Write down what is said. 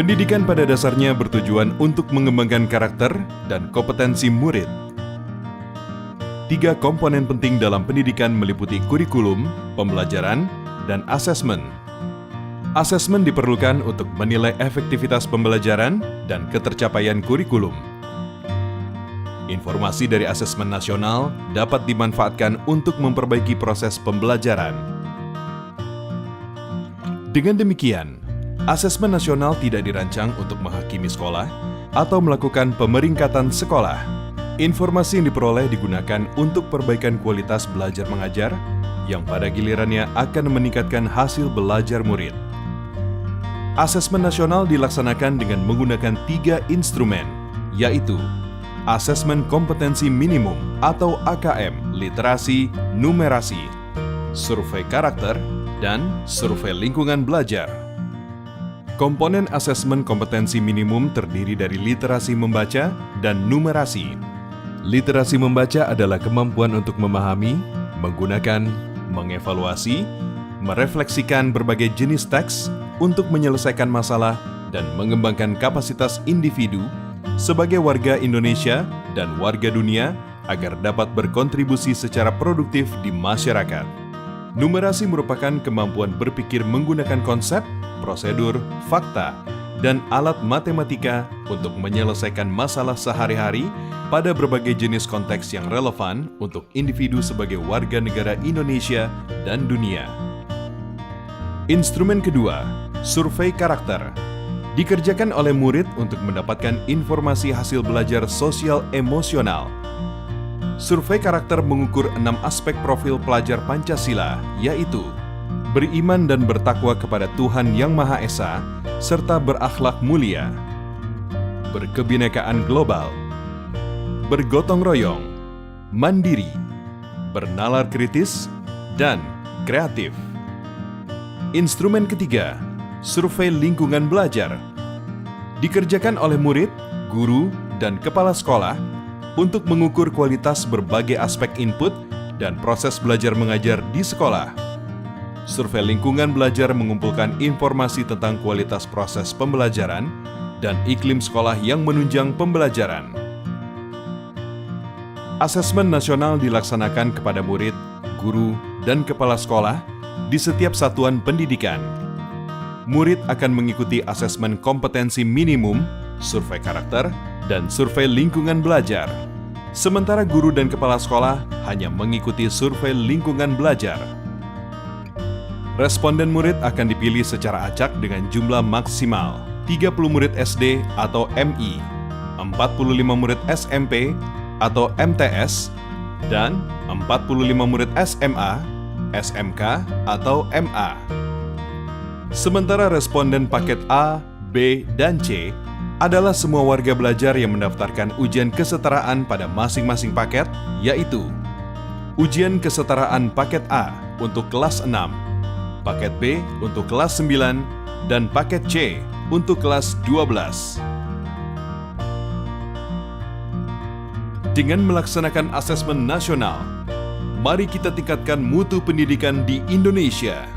Pendidikan pada dasarnya bertujuan untuk mengembangkan karakter dan kompetensi murid. 3 komponen penting dalam pendidikan meliputi kurikulum, pembelajaran, dan asesmen. Asesmen diperlukan untuk menilai efektivitas pembelajaran dan ketercapaian kurikulum. Informasi dari asesmen nasional dapat dimanfaatkan untuk memperbaiki proses pembelajaran. Dengan demikian, asesmen nasional tidak dirancang untuk menghakimi sekolah atau melakukan pemeringkatan sekolah. Informasi yang diperoleh digunakan untuk perbaikan kualitas belajar mengajar yang pada gilirannya akan meningkatkan hasil belajar murid. Asesmen nasional dilaksanakan dengan menggunakan 3 instrumen, yaitu Asesmen Kompetensi Minimum atau AKM, Literasi, Numerasi, Survei Karakter, dan Survei Lingkungan Belajar. Komponen asesmen kompetensi minimum terdiri dari literasi membaca dan numerasi. Literasi membaca adalah kemampuan untuk memahami, menggunakan, mengevaluasi, merefleksikan berbagai jenis teks untuk menyelesaikan masalah dan mengembangkan kapasitas individu sebagai warga Indonesia dan warga dunia agar dapat berkontribusi secara produktif di masyarakat. Numerasi merupakan kemampuan berpikir menggunakan konsep, prosedur, fakta, dan alat matematika untuk menyelesaikan masalah sehari-hari pada berbagai jenis konteks yang relevan untuk individu sebagai warga negara Indonesia dan dunia. Instrumen kedua, survei karakter, dikerjakan oleh murid untuk mendapatkan informasi hasil belajar sosial emosional. Survei karakter mengukur 6 aspek profil pelajar Pancasila, yaitu beriman dan bertakwa kepada Tuhan Yang Maha Esa, serta berakhlak mulia, berkebinekaan global, bergotong royong, mandiri, bernalar kritis, dan kreatif. Instrumen ketiga, survei lingkungan belajar, dikerjakan oleh murid, guru, dan kepala sekolah untuk mengukur kualitas berbagai aspek input dan proses belajar mengajar di sekolah. Survei lingkungan belajar mengumpulkan informasi tentang kualitas proses pembelajaran dan iklim sekolah yang menunjang pembelajaran. Asesmen nasional dilaksanakan kepada murid, guru, dan kepala sekolah di setiap satuan pendidikan. Murid akan mengikuti asesmen kompetensi minimum, survei karakter, dan survei lingkungan belajar. Sementara guru dan kepala sekolah hanya mengikuti survei lingkungan belajar. Responden murid akan dipilih secara acak dengan jumlah maksimal 30 murid SD atau MI, 45 murid SMP atau MTS, dan 45 murid SMA, SMK atau MA. Sementara responden paket A, B, dan C adalah semua warga belajar yang mendaftarkan ujian kesetaraan pada masing-masing paket, yaitu ujian kesetaraan paket A untuk kelas 6, paket B untuk kelas 9, dan paket C untuk kelas 12. Dengan melaksanakan asesmen nasional, mari kita tingkatkan mutu pendidikan di Indonesia.